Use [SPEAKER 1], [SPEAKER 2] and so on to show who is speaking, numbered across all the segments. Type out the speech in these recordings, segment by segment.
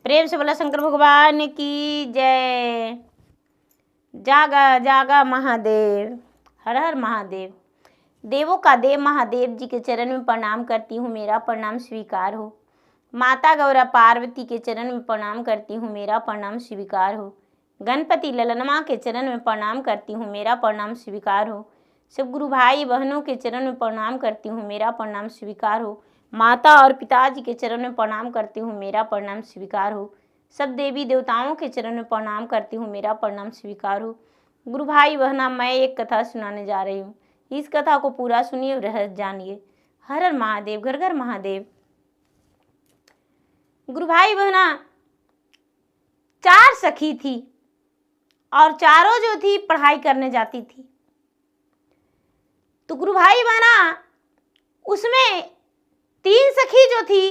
[SPEAKER 1] प्रेम से बोला शंकर भगवान की जय। जागा जागा महादेव, हर हर महादेव। देवों का देव महादेव जी के चरण में प्रणाम करती हूँ, मेरा प्रणाम स्वीकार हो। माता गौरा पार्वती के चरण में प्रणाम करती हूँ, मेरा प्रणाम स्वीकार हो। गणपति ललनमा के चरण में प्रणाम करती हूँ, मेरा प्रणाम स्वीकार हो। सब गुरु भाई बहनों के चरण में प्रणाम करती हूँ, मेरा प्रणाम स्वीकार हो। माता और पिताजी के चरण में प्रणाम करती हूँ, मेरा प्रणाम स्वीकार हो। सब देवी देवताओं के चरण में प्रणाम करती हूँ, मेरा प्रणाम स्वीकार हो। गुरु भाई बहना, मैं एक कथा सुनाने जा रही हूँ, इस कथा को पूरा सुनिए, रहस्य जानिए। हर हर महादेव, घर घर महादेव। गुरु भाई बहना, 4 सखी थी और चारों जो थी पढ़ाई करने जाती थी। तो गुरु भाई बहना, उसमें 3 सखी जो थी,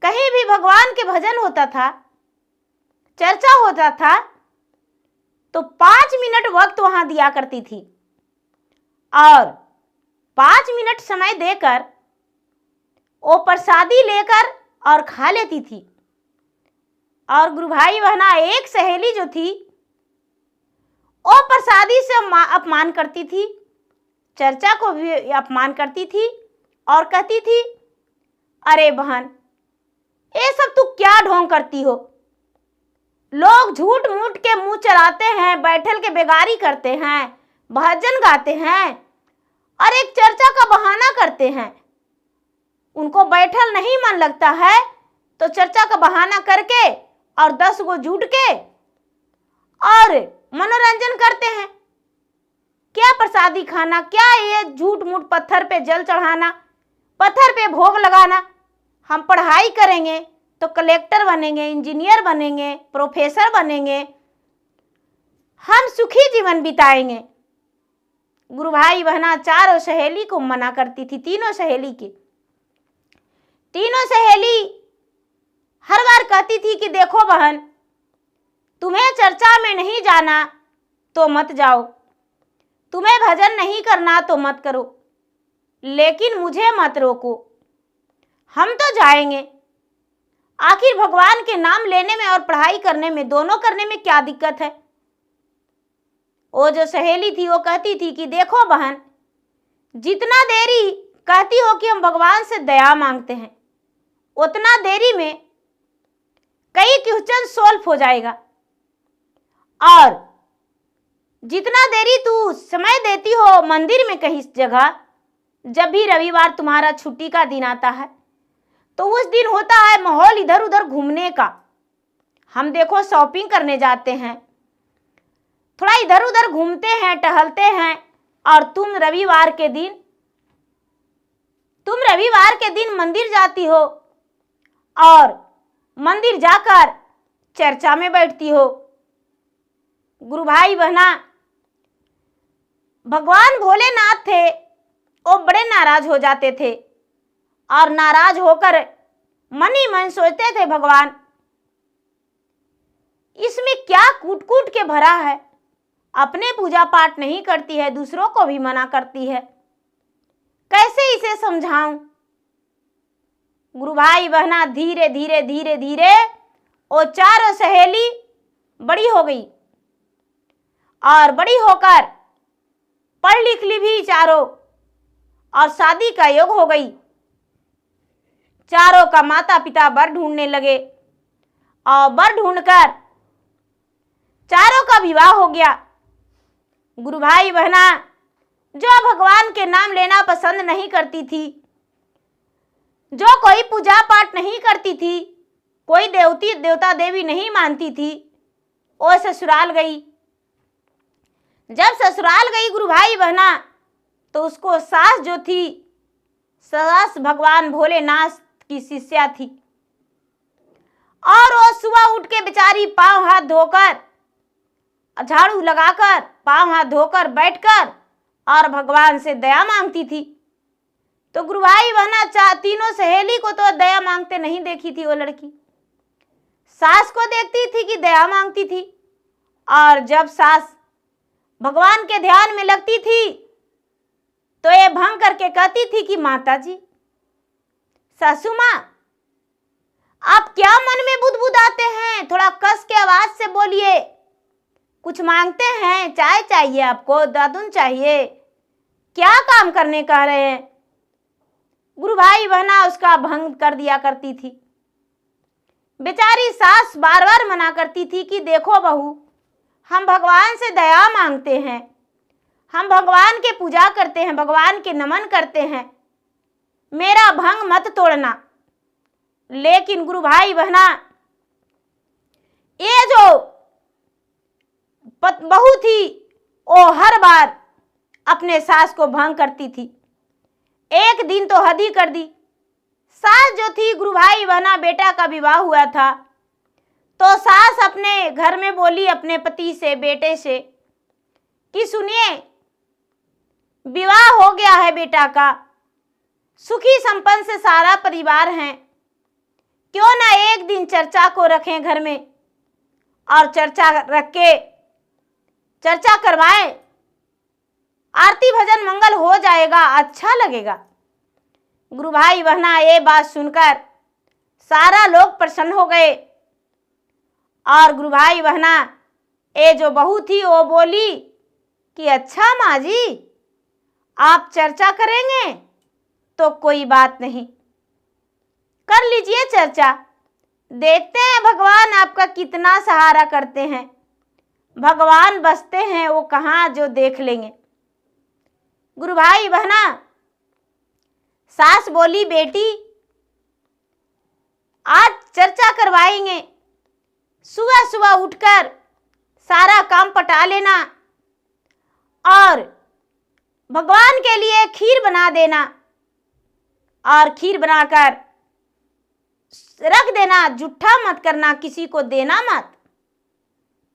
[SPEAKER 1] कहीं भी भगवान के भजन होता था, चर्चा होता था, तो 5 मिनट वक्त वहां दिया करती थी और 5 मिनट समय देकर वो प्रसादी लेकर और खा लेती थी। और गुरु भाई बहना, एक सहेली जो थी वो प्रसादी से अपमान करती थी, चर्चा को भी अपमान करती थी और कहती थी, अरे बहन, ये सब तू क्या ढोंग करती हो? लोग झूठ मूठ के मुंह चलाते हैं, बैठल के बेगारी करते हैं, भजन गाते हैं और एक चर्चा का बहाना करते हैं। उनको बैठल नहीं मन लगता है तो चर्चा का बहाना करके और 10 गो झूठ के और मनोरंजन करते हैं। क्या प्रसादी खाना, क्या ये झूठ मूठ पत्थर पे जल चढ़ाना, पत्थर पे भोग लगाना। हम पढ़ाई करेंगे तो कलेक्टर बनेंगे, इंजीनियर बनेंगे, प्रोफेसर बनेंगे, हम सुखी जीवन बिताएंगे। गुरु भाई बहना, चारों सहेली को मना करती थी, तीनों सहेली की। तीनों सहेली हर बार कहती थी कि देखो बहन, तुम्हें चर्चा में नहीं जाना तो मत जाओ, तुम्हें भजन नहीं करना तो मत करो, लेकिन मुझे मत रोको, हम तो जाएंगे। आखिर भगवान के नाम लेने में और पढ़ाई करने में, दोनों करने में क्या दिक्कत है? वो जो सहेली थी वो कहती थी कि देखो बहन, जितना देरी कहती हो कि हम भगवान से दया मांगते हैं, उतना देरी में कई क्वेश्चन सॉल्व हो जाएगा। और जितना देरी तू समय देती हो मंदिर में कहीं जगह, जब भी रविवार तुम्हारा छुट्टी का दिन आता है तो उस दिन होता है माहौल इधर उधर घूमने का। हम देखो शॉपिंग करने जाते हैं, थोड़ा इधर उधर घूमते हैं, टहलते हैं, और तुम रविवार के दिन मंदिर जाती हो और मंदिर जाकर चर्चा में बैठती हो। गुरु भाई बहना, भगवान भोलेनाथ थे, वो बड़े नाराज हो जाते थे और नाराज होकर मन ही मन सोचते थे, भगवान इसमें क्या कूट कूट के भरा है, अपने पूजा पाठ नहीं करती है, दूसरों को भी मना करती है, कैसे इसे समझाऊं? गुरु भाई बहना, धीरे धीरे धीरे धीरे वो चारों सहेली बड़ी हो गई और बड़ी होकर पढ़ लिख ली भी चारों और शादी का योग हो गई। चारों का माता पिता वर ढूंढने लगे और वर ढूंढकर चारों का विवाह हो गया। गुरु भाई बहना, जो भगवान के नाम लेना पसंद नहीं करती थी, जो कोई पूजा पाठ नहीं करती थी, कोई देवता देवी नहीं मानती थी, वो ससुराल गई। जब ससुराल गई गुरु भाई बहना, तो उसको सास जो थी, सास भगवान भोलेनाथ की शिष्या थी और वो सुबह उठ के बेचारी पांव हाथ धोकर, झाड़ू लगाकर, पांव हाथ धोकर बैठकर और भगवान से दया मांगती थी। तो गुरु भाई बहना, तीनों सहेली को तो दया मांगते नहीं देखी थी वो लड़की। सास को देखती थी कि दया मांगती थी, और जब सास भगवान के ध्यान में लगती थी तो ये भंग करके कहती थी कि माता जी, सासू माँ, आप क्या से बोलिए, कुछ मांगते हैं, चाय चाहिए आपको, दातुन चाहिए, क्या काम करने कह रहे हैं। गुरु भाई बहना उसका भंग कर दिया करती थी। बेचारी सास बार बार मना करती थी कि देखो बहू, हम भगवान से दया मांगते हैं, हम भगवान के पूजा करते हैं, भगवान के नमन करते हैं, मेरा भंग मत तोड़ना। लेकिन गुरु भाई बहना ये जो बहू थी वो हर बार अपने सास को भंग करती थी। एक दिन तो हद ही कर दी। सास जो थी, गुरु भाई बहना बेटा का विवाह हुआ था, तो सास अपने घर में बोली अपने पति से, बेटे से कि सुनिए, विवाह हो गया है बेटा का, सुखी संपन्न से सारा परिवार है, क्यों ना एक दिन चर्चा को रखें घर में और चर्चा रख के चर्चा करवाएं, आरती भजन मंगल हो जाएगा, अच्छा लगेगा। गुरु भाई बहना ये बात सुनकर सारा लोग प्रसन्न हो गए और गुरु भाई बहना ये जो बहू थी वो बोली कि अच्छा माँ जी, आप चर्चा करेंगे तो कोई बात नहीं, कर लीजिए चर्चा, देखते हैं भगवान आपका कितना सहारा करते हैं, भगवान बसते हैं वो कहाँ जो देख लेंगे। गुरु भाई बहना सास बोली बेटी आज चर्चा करवाएंगे, सुबह सुबह उठकर सारा काम पटा लेना और भगवान के लिए खीर बना देना और खीर बनाकर रख देना, जूठा मत करना, किसी को देना मत।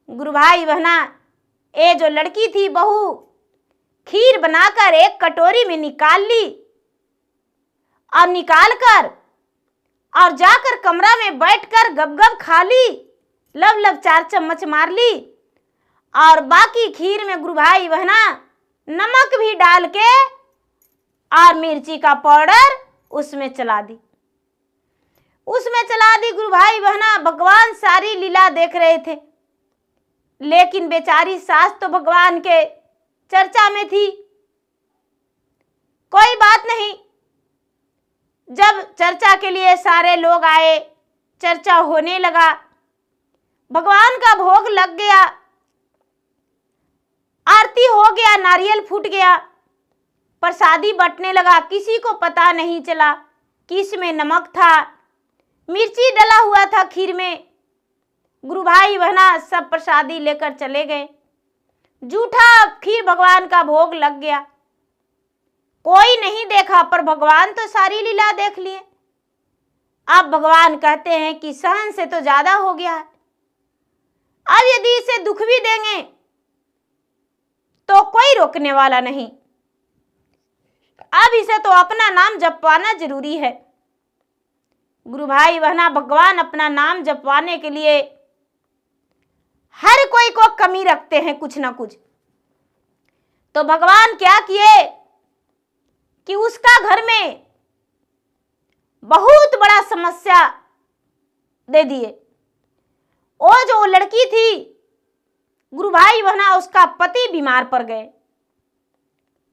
[SPEAKER 1] गुरु भाई बहना ये जो लड़की थी बहू खीर बनाकर एक कटोरी में निकाल ली और निकाल कर और जाकर कमरा में बैठकर गब गब खा ली, लब लब 4 चम्मच मार ली और बाकी खीर में गुरु भाई बहना नमक भी डाल के और मिर्ची का पाउडर उसमें चला दी, गुरु भाई बहना भगवान सारी लीला देख रहे थे। लेकिन बेचारी सास तो भगवान के चर्चा में थी। कोई बात नहीं, जब चर्चा के लिए सारे लोग आए, चर्चा होने लगा, भगवान का भोग लग गया, आरती हो गया, नारियल फूट गया, प्रसादी बंटने लगा। किसी को पता नहीं चला कि इसमें नमक था, मिर्ची डला हुआ था खीर में। गुरु भाई बहना सब प्रसादी लेकर चले गए, जूठा खीर भगवान का भोग लग गया। कोई नहीं देखा पर भगवान तो सारी लीला देख लिए। अब भगवान कहते हैं कि सहन से तो ज्यादा हो गया है, अब यदि इसे दुख भी देंगे तो कोई रोकने वाला नहीं, अब इसे तो अपना नाम जपवाना जरूरी है। गुरु भाई बहना भगवान अपना नाम जपवाने के लिए हर कोई को कमी रखते हैं कुछ ना कुछ। तो भगवान क्या किए कि उसका घर में बहुत बड़ा समस्या दे दिए। वो जो लड़की थी गुरु भाई बहना उसका पति बीमार पड़ गए,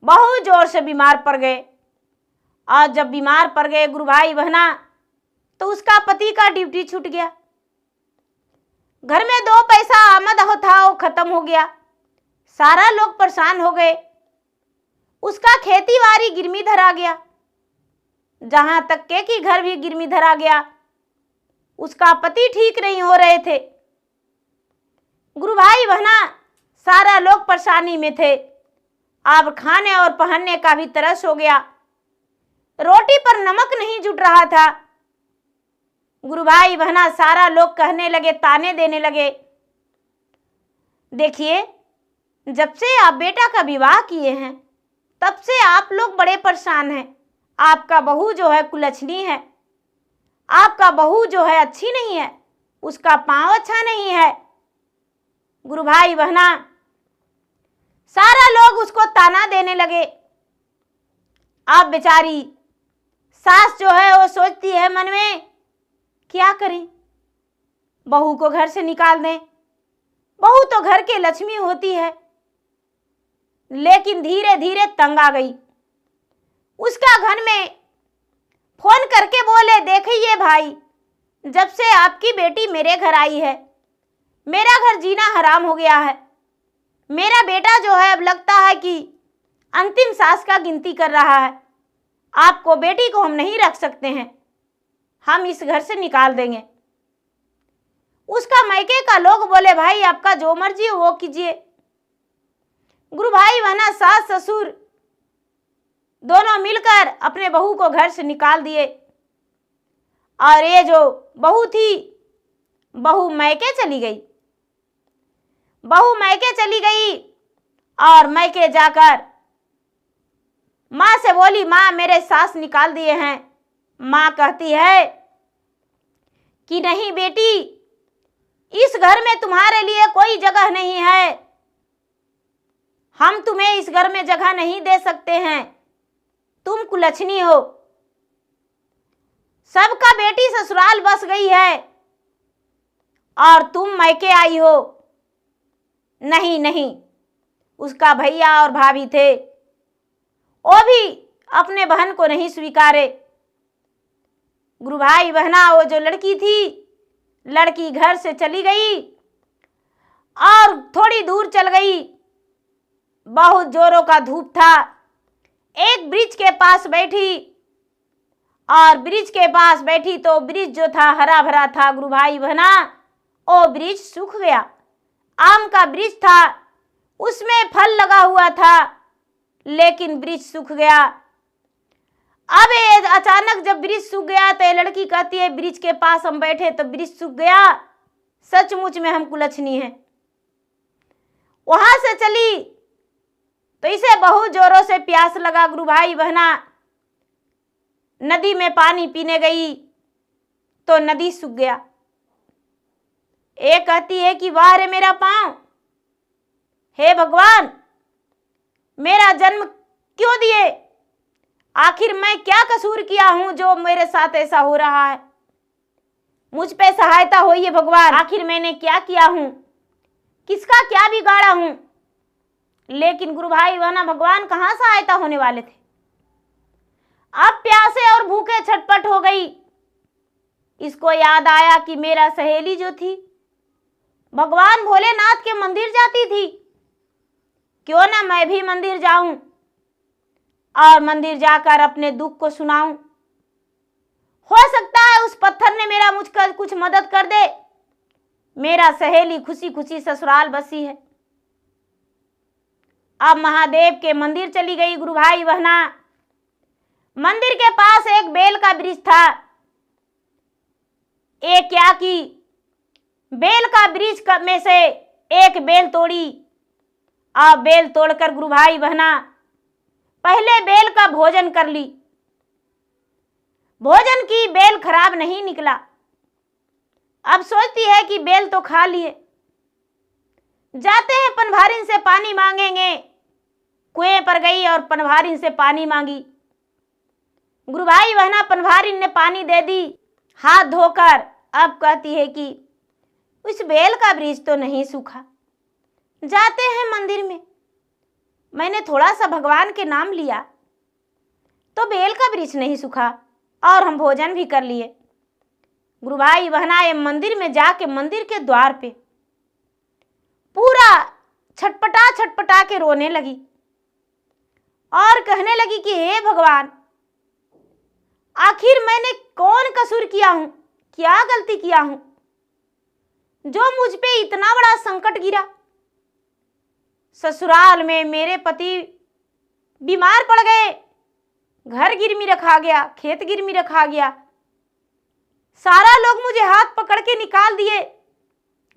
[SPEAKER 1] बहुत जोर से बीमार पड़ गए। और जब बीमार पड़ गए गुरु भाई बहना तो उसका पति का ड्यूटी छूट गया, घर में 2 पैसा आमद था वो खत्म हो गया, सारा लोग परेशान हो गए। उसका खेती बाड़ी गिरवी धरा गया, जहां तक के कि घर भी गिरवी धरा गया। उसका पति ठीक नहीं हो रहे थे। गुरु भाई बहना सारा लोग परेशानी में थे। अब खाने और पहनने का भी तरस हो गया, रोटी पर नमक नहीं जुट रहा था। गुरु भाई बहना सारा लोग कहने लगे, ताने देने लगे, देखिए जब से आप बेटा का विवाह किए हैं तब से आप लोग बड़े परेशान हैं। आपका बहू जो है कुलच्छनी है, आपका बहू जो है अच्छी नहीं है, उसका पांव अच्छा नहीं है। गुरु भाई बहना सारा लोग उसको ताना देने लगे। अब बेचारी सास जो है वो सोचती है मन में क्या करें, बहू को घर से निकाल दें, बहू तो घर की लक्ष्मी होती है, लेकिन धीरे धीरे तंग आ गई। उसका घर में फोन करके बोले, देखिए भाई, जब से आपकी बेटी मेरे घर आई है, मेरा घर जीना हराम हो गया है। मेरा बेटा जो है अब लगता है कि अंतिम सांस का गिनती कर रहा है। आपको बेटी को हम नहीं रख सकते हैं, हम इस घर से निकाल देंगे। उसका मायके का लोग बोले, भाई आपका जो मर्जी हो वो कीजिए। गुरु भाई बहना, सास ससुर दोनों मिलकर अपने बहू को घर से निकाल दिए। और ये जो बहू थी, बहू मायके चली गई। बहू मायके चली गई और मायके जाकर माँ से बोली, माँ मेरे सास निकाल दिए हैं। माँ कहती है कि नहीं बेटी, इस घर में तुम्हारे लिए कोई जगह नहीं है, हम तुम्हें इस घर में जगह नहीं दे सकते हैं, तुम कुलछनी हो। सबका बेटी ससुराल बस गई है और तुम मायके आई हो। नहीं नहीं, उसका भैया और भाभी थे, वो भी अपने बहन को नहीं स्वीकारे। गुरु भाई बहना, वो जो लड़की थी, लड़की घर से चली गई और थोड़ी दूर चल गई। बहुत जोरों का धूप था। एक ब्रिज के पास बैठी और ब्रिज के पास बैठी तो ब्रिज जो था हरा भरा था। गुरु भाई बहना, वो ब्रिज सूख गया। आम का ब्रिज था, उसमें फल लगा हुआ था, लेकिन ब्रिज सूख गया। अब ये अचानक जब ब्रिज सूख गया तो ये लड़की कहती है, ब्रिज के पास हम बैठे तो ब्रिज सूख गया, सचमुच में हम कुलछनी हैं। वहां से चली तो इसे बहुत जोरों से प्यास लगा। गुरु भाई बहना, नदी में पानी पीने गई तो नदी सूख गया। एक कहती है कि वाह रे मेरा पांव, हे भगवान, मेरा जन्म क्यों दिए? आखिर मैं क्या कसूर किया हूं जो मेरे साथ ऐसा हो रहा है? मुझ पे सहायता होइए भगवान, आखिर मैंने क्या किया हूं, किसका क्या बिगाड़ा हूं? लेकिन गुरु भाई बहना, भगवान कहां सहायता होने वाले थे। अब प्यासे और भूखे छटपट हो गई। इसको याद आया कि मेरा सहेली जो थी भगवान भोलेनाथ के मंदिर जाती थी, क्यों ना मैं भी मंदिर जाऊं और मंदिर जाकर अपने दुख को सुनाऊं। हो सकता है उस पत्थर ने मेरा मुझको कुछ मदद कर दे। मेरा सहेली खुशी खुशी ससुराल बसी है। अब महादेव के मंदिर चली गई गुरु भाई बहना। मंदिर के पास एक बेल का वृक्ष था। एक क्या की बेल का वृक्ष में से एक बेल तोड़ी। अब बेल तोड़कर गुरु भाई बहना पहले बेल का भोजन कर ली। भोजन की, बेल खराब नहीं निकला। अब सोचती है कि बेल तो खा लिए, जाते हैं पनभारिन से पानी मांगेंगे। कुएं पर गई और पनभारिन से पानी मांगी। गुरु भाई बहना, पनभारिन ने पानी दे दी हाथ धोकर। अब कहती है कि उस बेल का वृक्ष तो नहीं सूखा। जाते हैं मंदिर में, मैंने थोड़ा सा भगवान के नाम लिया तो बेल का वृक्ष नहीं सूखा और हम भोजन भी कर लिए। गुरु भाई बहना, ये मंदिर में जाके मंदिर के द्वार पे पूरा छटपटा छटपटा के रोने लगी और कहने लगी कि हे भगवान, आखिर मैंने कौन कसूर किया हूं, क्या गलती किया हूं जो मुझ पे इतना बड़ा संकट गिरा। ससुराल में मेरे पति बीमार पड़ गए, घर गिरवी रखा गया, खेत गिरवी रखा गया, सारा लोग मुझे हाथ पकड़ के निकाल दिए।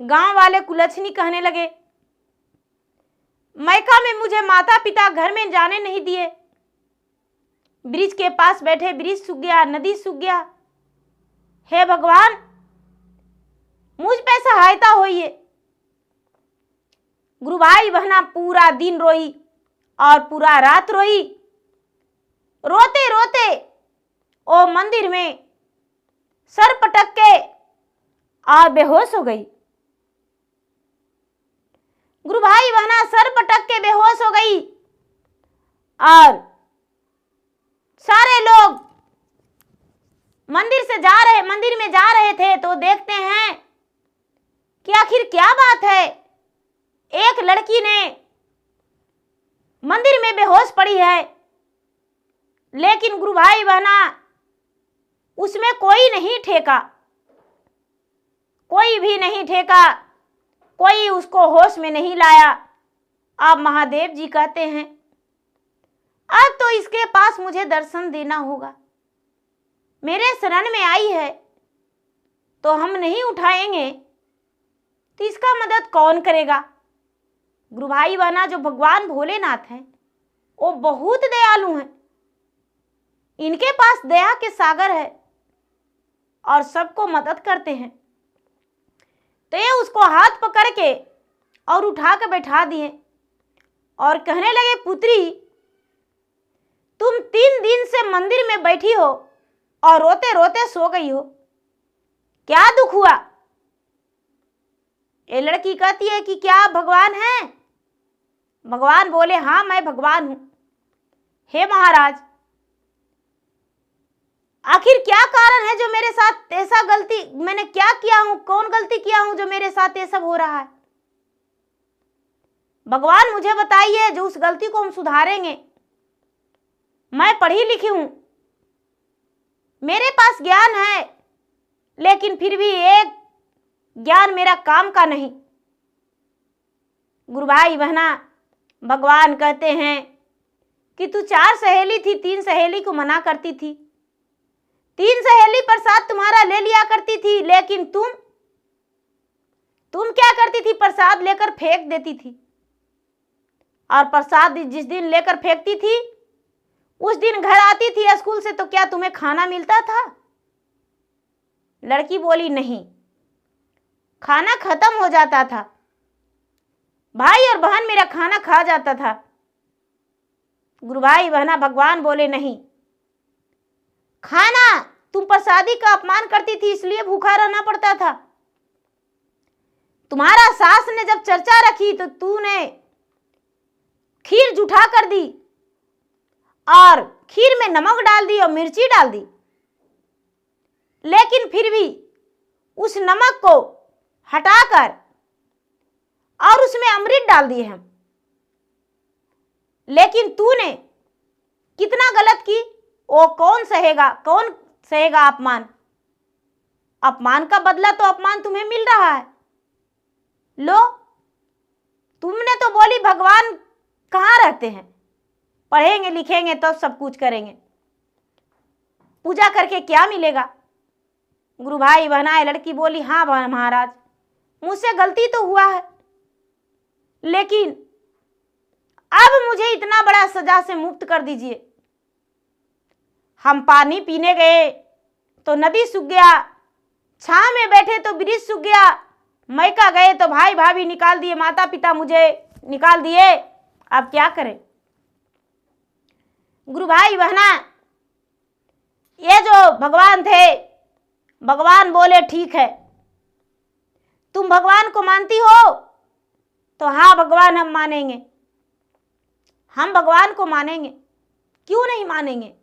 [SPEAKER 1] गांव वाले कुलछनी कहने लगे। मैका में मुझे माता पिता घर में जाने नहीं दिए। ब्रिज के पास बैठे ब्रिज सूख गया, नदी सूख गया। हे भगवान, मुझ पे सहायता होइए। गुरु भाई बहना पूरा दिन रोई और पूरा रात रोई। रोते रोते ओ मंदिर में सर पटक के और बेहोश हो गई। बहना सर पटक के बेहोश हो गई और सारे लोग मंदिर में जा रहे थे तो देखते हैं कि आखिर क्या बात है। एक लड़की ने मंदिर में बेहोश पड़ी है, लेकिन गुरु भाई बहना उसमें कोई नहीं ठेका, कोई भी नहीं ठेका, कोई उसको होश में नहीं लाया। अब महादेव जी कहते हैं अब तो इसके पास मुझे दर्शन देना होगा, मेरे शरण में आई है तो हम नहीं उठाएंगे तो इसका मदद कौन करेगा। गुरु भाई बहना जो भगवान भोलेनाथ हैं वो बहुत दयालु हैं, इनके पास दया के सागर है और सबको मदद करते हैं। तो ये उसको हाथ पकड़ के और उठा के बैठा दिए और कहने लगे पुत्री तुम 3 दिन से मंदिर में बैठी हो और रोते रोते सो गई हो, क्या दुख हुआ। ये लड़की कहती है कि क्या आप भगवान हैं। भगवान बोले हाँ मैं भगवान हूं। हे महाराज आखिर क्या कारण है जो मेरे साथ ऐसा गलती, मैंने क्या किया हूं, कौन गलती किया हूं जो मेरे साथ ये सब हो रहा है। भगवान मुझे बताइए जो उस गलती को हम सुधारेंगे। मैं पढ़ी लिखी हूं, मेरे पास ज्ञान है, लेकिन फिर भी एक ज्ञान मेरा काम का नहीं। गुरु भाई बहना भगवान कहते हैं कि तू 4 सहेली थी, 3 सहेली को मना करती थी, 3 सहेली प्रसाद तुम्हारा ले लिया करती थी, लेकिन तुम क्या करती थी, प्रसाद लेकर फेंक देती थी। और प्रसाद जिस दिन लेकर फेंकती थी उस दिन घर आती थी स्कूल से तो क्या तुम्हें खाना मिलता था। लड़की बोली नहीं, खाना खत्म हो जाता था, भाई और बहन मेरा खाना खा जाता था। गुरु भाई बहना भगवान बोले नहीं, खाना तुम प्रसादी का अपमान करती थी इसलिए भूखा रहना पड़ता था। तुम्हारा सास ने जब चर्चा रखी तो तूने खीर जुठा कर दी और खीर में नमक डाल दी और मिर्ची डाल दी, लेकिन फिर भी उस नमक को हटाकर और उसमें अमृत डाल दिए हम। लेकिन तूने कितना गलत की, वो कौन सहेगा अपमान। अपमान का बदला तो अपमान तुम्हें मिल रहा है। लो तुमने तो बोली भगवान कहाँ रहते हैं, पढ़ेंगे लिखेंगे तो सब कुछ करेंगे, पूजा करके क्या मिलेगा। गुरु भाई बहना लड़की बोली हाँ महाराज मुझसे गलती तो हुआ है, लेकिन अब मुझे इतना बड़ा सजा से मुक्त कर दीजिए। हम पानी पीने गए तो नदी सूख गया, छांव में बैठे तो वृक्ष सूख गया, मैका गए तो भाई भाभी निकाल दिए, माता पिता मुझे निकाल दिए, अब क्या करें। गुरु भाई बहना ये जो भगवान थे, भगवान बोले ठीक है तुम भगवान को मानती हो तो हाँ भगवान हम मानेंगे, हम भगवान को मानेंगे, क्यों नहीं मानेंगे।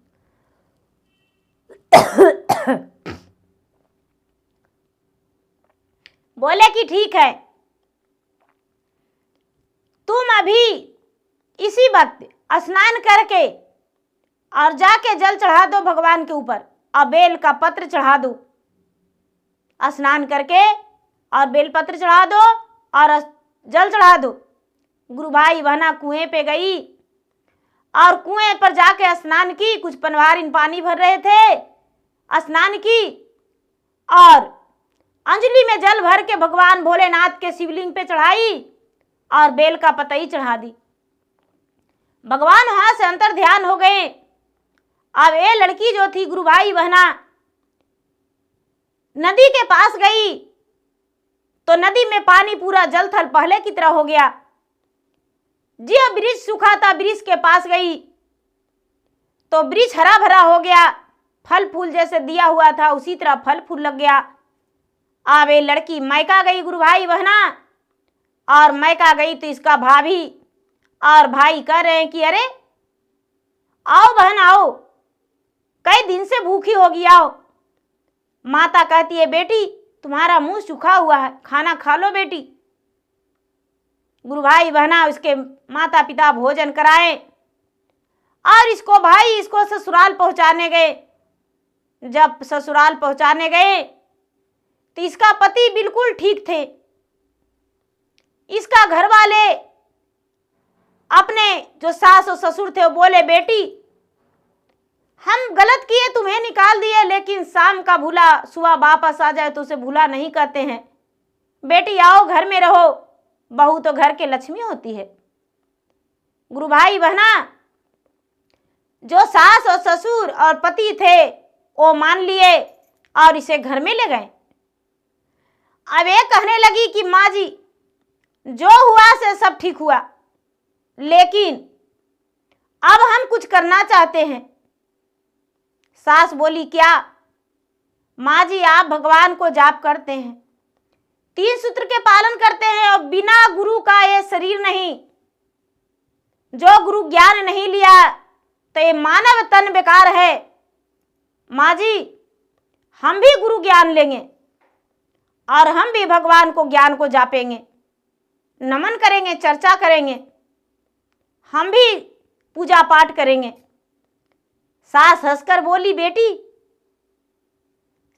[SPEAKER 1] बोले कि ठीक है तुम अभी इसी वक्त स्नान करके और जाके जल चढ़ा दो भगवान के ऊपर और बेल का पत्र चढ़ा दो। स्नान करके और बेलपत्र चढ़ा दो और जल चढ़ा दो। गुरु भाई बहना कुएं पे गई और कुएं पर जाके स्नान की, कुछ पनवारिन पानी भर रहे थे, स्नान की और अंजलि में जल भर के भगवान भोलेनाथ के शिवलिंग पे चढ़ाई और बेल का पतई चढ़ा दी। भगवान वहां से अंतर ध्यान हो गए। अब ये लड़की जो थी गुरु भाई बहना नदी के पास गई तो नदी में पानी पूरा जल थल पहले की तरह हो गया। जी वृक्ष सूखा था, वृक्ष के पास गई तो वृक्ष हरा भरा हो गया, फल फूल जैसे दिया हुआ था उसी तरह फल फूल लग गया। अब ये लड़की मायका गई गुरु भाई बहना और मैका गई तो इसका भाभी और भाई कह रहे हैं कि अरे आओ बहन आओ, कई दिन से भूखी होगी, आओ। माता कहती है बेटी तुम्हारा मुंह सूखा हुआ है, खाना खा लो बेटी। गुरु भाई बहना उसके माता पिता भोजन कराए और इसको ससुराल पहुंचाने गए। जब ससुराल पहुंचाने गए तो इसका पति बिल्कुल ठीक थे। इसका घर वाले अपने जो सास और ससुर थे वो बोले बेटी हम गलत किए, तुम्हें निकाल दिए, लेकिन शाम का भूला सुबह वापस आ जाए तो उसे भूला नहीं कहते हैं। बेटी आओ घर में रहो, बहू तो घर के लक्ष्मी होती है। गुरु भाई बहना जो सास और ससुर और पति थे वो मान लिए और इसे घर में ले गए। अब ये कहने लगी कि माँ जी जो हुआ से सब ठीक हुआ, लेकिन अब हम कुछ करना चाहते हैं। सास बोली क्या? माँ जी आप भगवान को जाप करते हैं, 3 सूत्र के पालन करते हैं और बिना गुरु का ये शरीर नहीं, जो गुरु ज्ञान नहीं लिया तो ये मानव तन बेकार है। माँ जी हम भी गुरु ज्ञान लेंगे और हम भी भगवान को ज्ञान को जापेंगे, नमन करेंगे, चर्चा करेंगे, हम भी पूजा पाठ करेंगे। सास हंसकर बोली बेटी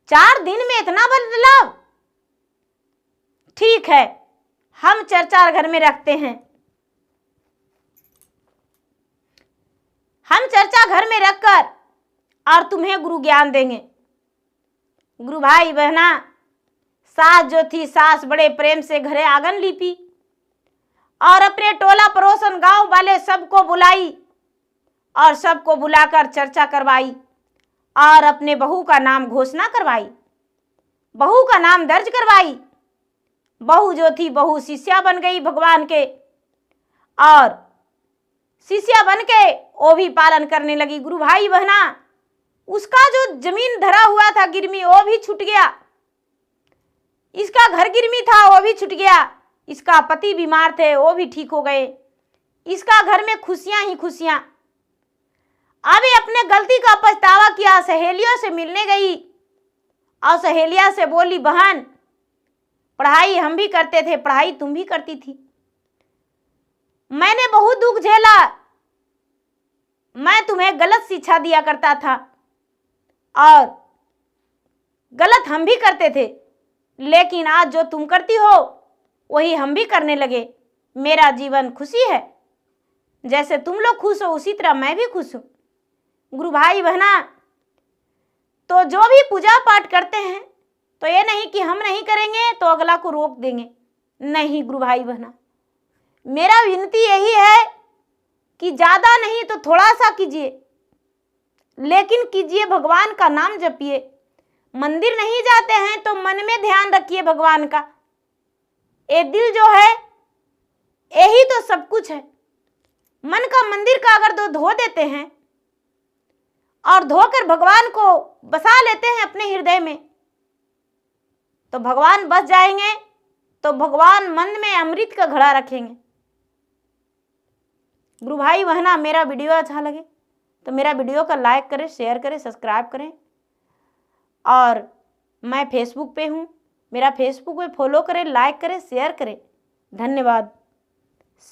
[SPEAKER 1] 4 दिन में इतना बदलाव? ठीक है हम चर्चा घर में रखते हैं, हम चर्चा घर में रखकर और तुम्हें गुरु ज्ञान देंगे। गुरु भाई बहना सास जो थी, सास बड़े प्रेम से घरे आंगन लीपी और अपने टोला पड़ोसन गांव वाले सबको बुलाई और सबको बुलाकर चर्चा करवाई और अपने बहू का नाम घोषणा करवाई, बहू का नाम दर्ज करवाई। बहू जो थी बहू शिष्या बन गई भगवान के और शिष्या बन के वो भी पालन करने लगी। गुरु भाई बहना उसका जो जमीन धरा हुआ था गिरमी वो भी छूट गया, इसका घर गिरमी था वो भी छूट गया, इसका पति बीमार थे वो भी ठीक हो गए, इसका घर में खुशियां ही खुशियां। अभी अपने गलती का पछतावा किया, सहेलियों से मिलने गई और सहेलिया से बोली बहन पढ़ाई हम भी करते थे, पढ़ाई तुम भी करती थी, मैंने बहुत दुख झेला, मैं तुम्हें गलत शिक्षा दिया करता था और गलत हम भी करते थे, लेकिन आज जो तुम करती हो वही हम भी करने लगे। मेरा जीवन खुशी है, जैसे तुम लोग खुश हो उसी तरह मैं भी खुश हूं। गुरु भाई बहना तो जो भी पूजा पाठ करते हैं तो ये नहीं कि हम नहीं करेंगे तो अगला को रोक देंगे, नहीं गुरु भाई बहना मेरा विनती यही है कि ज़्यादा नहीं तो थोड़ा सा कीजिए, लेकिन कीजिए भगवान का नाम जपिए। मंदिर नहीं जाते हैं तो मन में ध्यान रखिए भगवान का। ये दिल जो है यही तो सब कुछ है। मन का मंदिर का अगर धो देते हैं और धोकर भगवान को बसा लेते हैं अपने हृदय में तो भगवान बस जाएंगे, तो भगवान मन में अमृत का घड़ा रखेंगे। गुरु भाई बहना मेरा वीडियो अच्छा लगे तो मेरा वीडियो का लाइक करें, शेयर करें, सब्सक्राइब करें और मैं फेसबुक पे हूँ, मेरा फेसबुक पे फॉलो करें, लाइक करें, शेयर करें। धन्यवाद।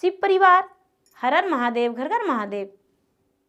[SPEAKER 1] शिव परिवार, हर हर महादेव, घर घर महादेव।